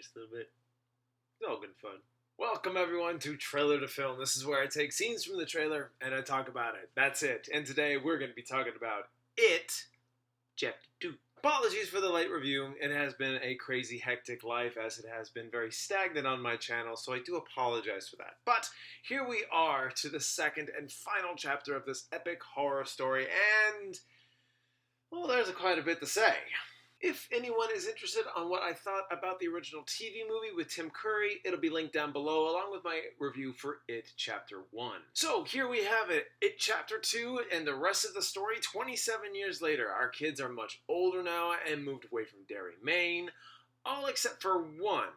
just a little bit. It's all good fun. Welcome everyone to Trailer to Film. This is where I take scenes from the trailer and I talk about it. That's it. And today we're going to be talking about It, Chapter 2. Apologies for the late review. It has been a crazy, hectic life as it has been very stagnant on my channel, so I do apologize for that. But here we are to the second and final chapter of this epic horror story, and, well, there's quite a bit to say. If anyone is interested on what I thought about the original TV movie with Tim Curry, it'll be linked down below along with my review for It Chapter 1. So here we have it, It Chapter 2 and the rest of the story 27 years later. Our kids are much older now and moved away from Derry, Maine, all except for one,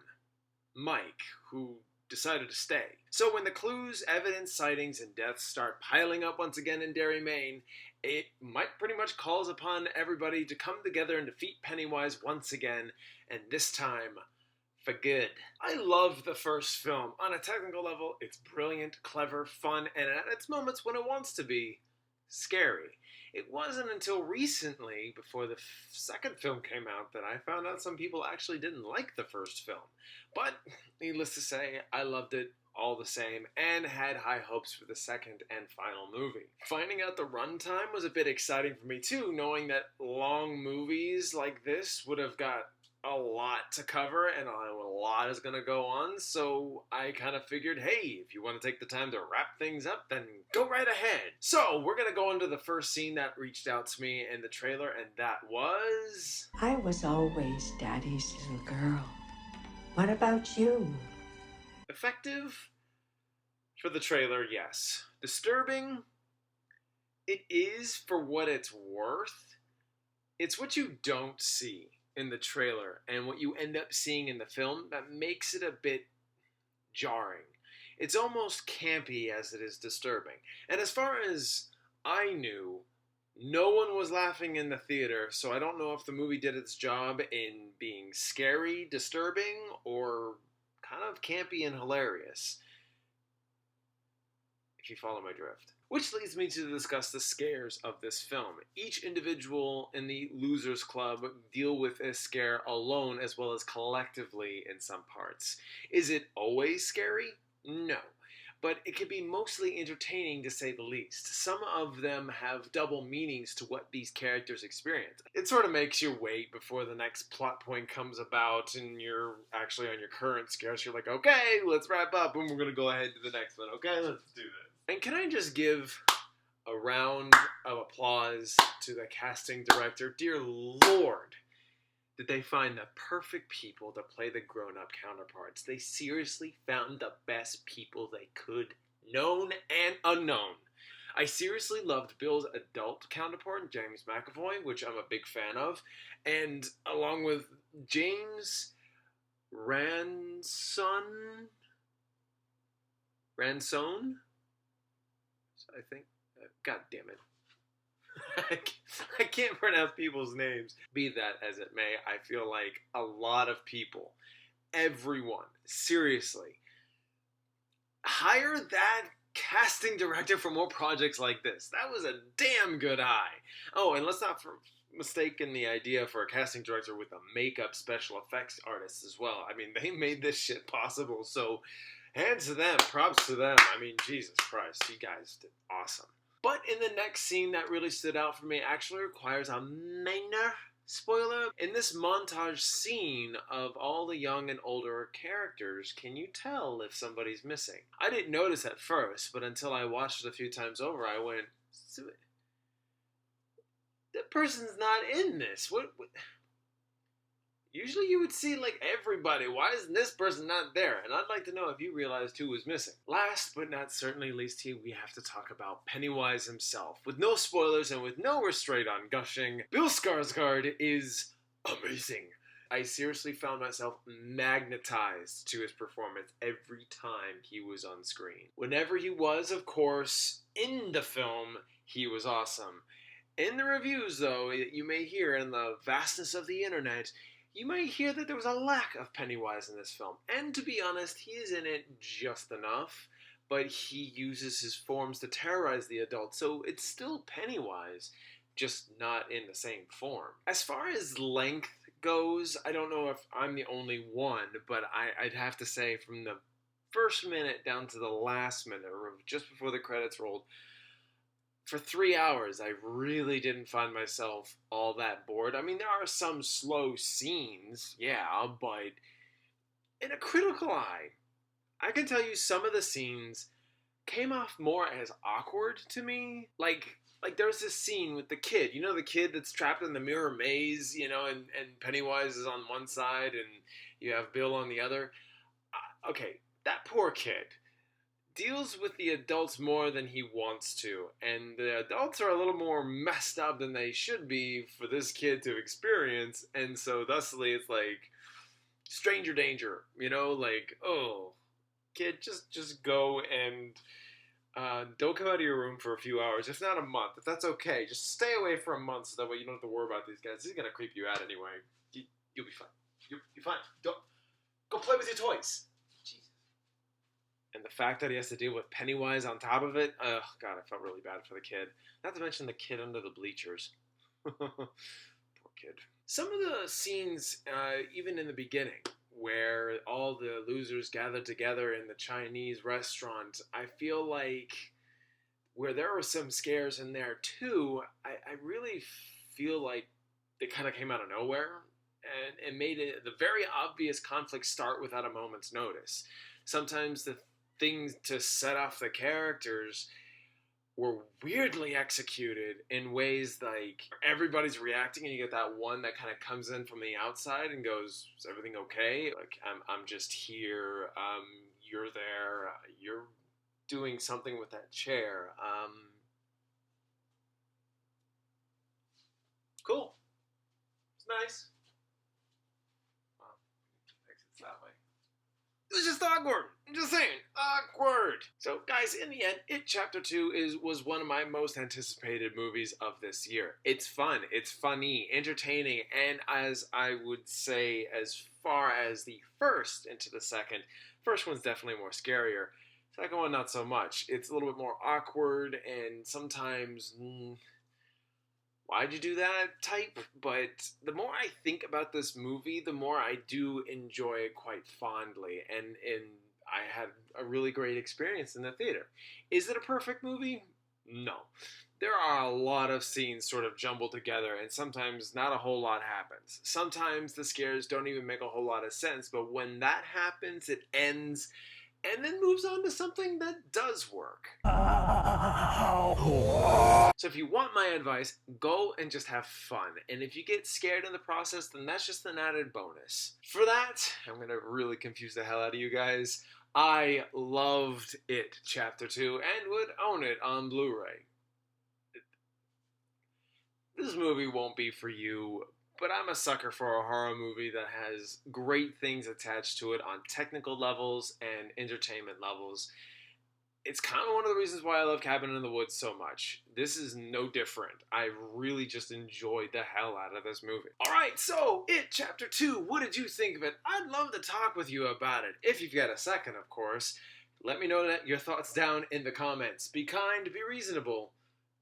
Mike, who decided to stay. So when the clues, evidence, sightings, and deaths start piling up once again in Derry, Maine, it might pretty much calls upon everybody to come together and defeat Pennywise once again, and this time, for good. I love the first film. On a technical level, it's brilliant, clever, fun, and at its moments when it wants to be, scary. It wasn't until recently, before the second film came out, that I found out some people actually didn't like the first film. But, needless to say, I loved it all the same, and had high hopes for the second and final movie. Finding out the runtime was a bit exciting for me too, knowing that long movies like this would have got a lot to cover, and a lot is going to go on, so I kind of figured, hey, if you want to take the time to wrap things up, then go right ahead. So, we're going to go into the first scene that reached out to me in the trailer, and that was... I was always Daddy's little girl. What about you? Effective? For the trailer, yes. Disturbing? It is for what it's worth. It's what you don't see in the trailer and what you end up seeing in the film that makes it a bit jarring. It's almost campy as it is disturbing. And as far as I knew, no one was laughing in the theater, so I don't know if the movie did its job in being scary, disturbing, or kind of campy and hilarious, if you follow my drift. Which leads me to discuss the scares of this film. Each individual in the Losers Club deal with a scare alone as well as collectively in some parts. Is it always scary? No. But it can be mostly entertaining to say the least. Some of them have double meanings to what these characters experience. It sort of makes you wait before the next plot point comes about and you're actually on your current scare, so you're like, okay, let's wrap up and we're going to go ahead to the next one. Okay, let's do this. And can I just give a round of applause to the casting director? Dear Lord, did they find the perfect people to play the grown-up counterparts. They seriously found the best people they could, known and unknown. I seriously loved Bill's adult counterpart, James McAvoy, which I'm a big fan of, and along with James Ransone, I think. God damn it. I can't pronounce people's names. Be that as it may, I feel like a lot of people, everyone, seriously, hire that casting director for more projects like this. That was a damn good eye. Oh, and let's not mistaken the idea for a casting director with a makeup special effects artist as well. I mean, they made this shit possible, so hands to them, props to them. I mean, Jesus Christ, you guys did awesome. But in the next scene that really stood out for me actually requires a minor spoiler. In this montage scene of all the young and older characters, can you tell if somebody's missing? I didn't notice at first, but until I watched it a few times over, I went, that person's not in this. What? Usually you would see, like, everybody. Why isn't this person not there? And I'd like to know if you realized who was missing. Last but not certainly least here, we have to talk about Pennywise himself. With no spoilers and with no restraint on gushing, Bill Skarsgård is amazing. I seriously found myself magnetized to his performance every time he was on screen. Whenever he was, of course, in the film, he was awesome. In the reviews, though, you may hear in the vastness of the internet, you might hear that there was a lack of Pennywise in this film. And to be honest, he is in it just enough, but he uses his forms to terrorize the adults, so it's still Pennywise, just not in the same form. As far as length goes, I don't know if I'm the only one, but I'd have to say from the first minute down to the last minute, or just before the credits rolled, for 3 hours, I really didn't find myself all that bored. I mean, there are some slow scenes, yeah, but in a critical eye, I can tell you some of the scenes came off more as awkward to me. Like there's this scene with the kid, the kid that's trapped in the mirror maze, and Pennywise is on one side and you have Bill on the other. Okay, that poor kid deals with the adults more than he wants to, and the adults are a little more messed up than they should be for this kid to experience, and so thusly it's like stranger danger, like, oh, kid, just go and don't come out of your room for a few hours, if not a month. If that's okay, just stay away for a month so that way you don't have to worry about these guys. He's gonna creep you out anyway. You'll be fine. You'll be fine. Go play with your toys. Jesus. And the fact that he has to deal with Pennywise on top of it, oh god, I felt really bad for the kid. Not to mention the kid under the bleachers. Poor kid. Some of the scenes, even in the beginning, where all the losers gather together in the Chinese restaurant, I feel like where there were some scares in there too, I really feel like they kind of came out of nowhere and made the very obvious conflict start without a moment's notice. Sometimes the things to set off the characters were weirdly executed in ways like everybody's reacting and you get that one that kind of comes in from the outside and goes, is everything okay? Like, I'm just here, you're there, you're doing something with that chair. Cool. It's nice. Wow. Exits that way. It was just awkward. I'm just saying, awkward. So, guys, in the end, It Chapter 2 was one of my most anticipated movies of this year. It's fun, it's funny, entertaining, and as I would say, as far as the first into the second, first one's definitely more scarier. Second one, not so much. It's a little bit more awkward and sometimes, why'd you do that type? But the more I think about this movie, the more I do enjoy it quite fondly. And I had a really great experience in the theater. Is it a perfect movie? No. There are a lot of scenes sort of jumbled together, and sometimes not a whole lot happens. Sometimes the scares don't even make a whole lot of sense, but when that happens, it ends and then moves on to something that does work. So if you want my advice, go and just have fun. And if you get scared in the process, then that's just an added bonus. For that, I'm going to really confuse the hell out of you guys. I loved It Chapter 2 and would own it on Blu-ray. This movie won't be for you, but I'm a sucker for a horror movie that has great things attached to it on technical levels and entertainment levels. It's kind of one of the reasons why I love Cabin in the Woods so much. This is no different. I really just enjoyed the hell out of this movie. Alright, so It Chapter 2, what did you think of it? I'd love to talk with you about it, if you've got a second, of course. Let me know your thoughts down in the comments. Be kind, be reasonable,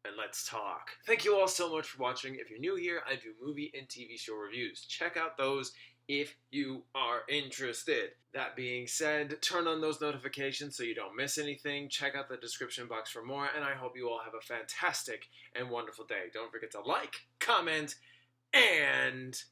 and let's talk. Thank you all so much for watching. If you're new here, I do movie and TV show reviews. Check out those if you are interested. That being said, turn on those notifications so you don't miss anything. Check out the description box for more, and I hope you all have a fantastic and wonderful day. Don't forget to like, comment, and